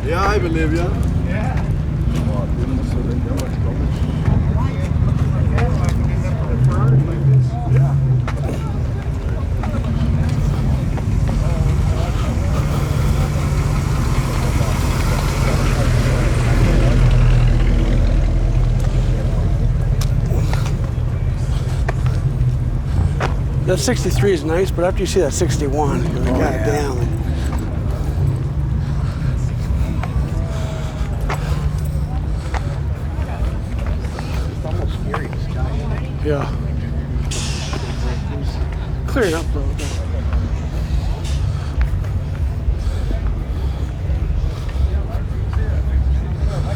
Yeah, I believe you. Yeah. That 63 is nice, but after you see that 61, you're like, God damn. It's almost scary, this guy. Yeah. Clearing up though.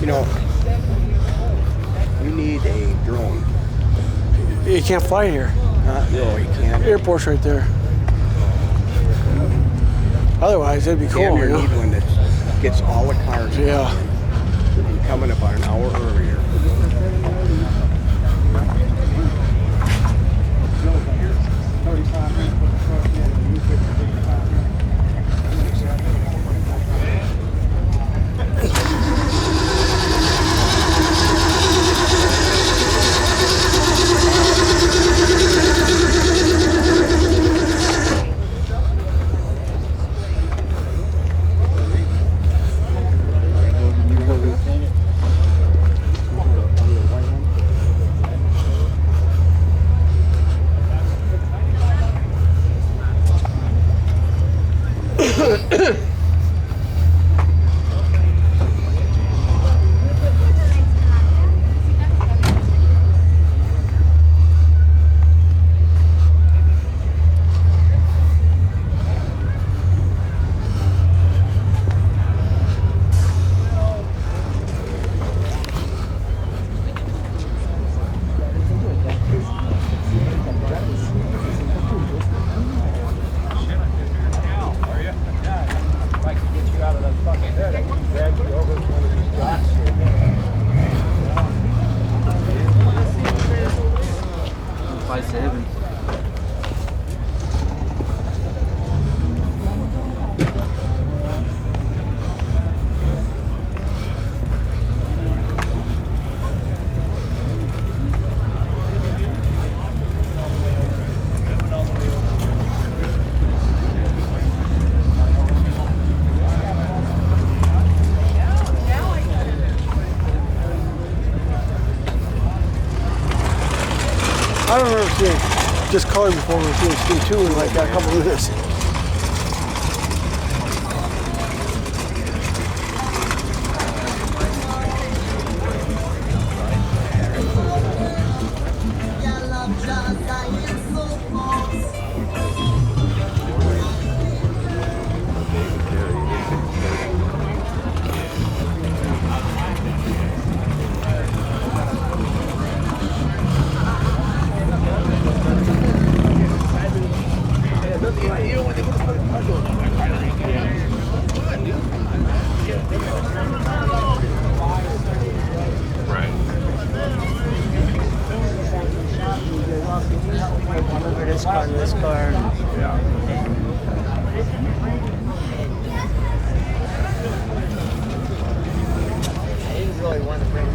You know, you need a drone. You can't fly here. No, you can't. Airport's right there. Otherwise, it'd be cool, Damn, you know? need one that gets all the cars. Yeah. And coming about an hour earlier. I don't remember seeing just color before we were seeing skin 2 in like a couple of minutes. This car, this car. I didn't really want to bring it.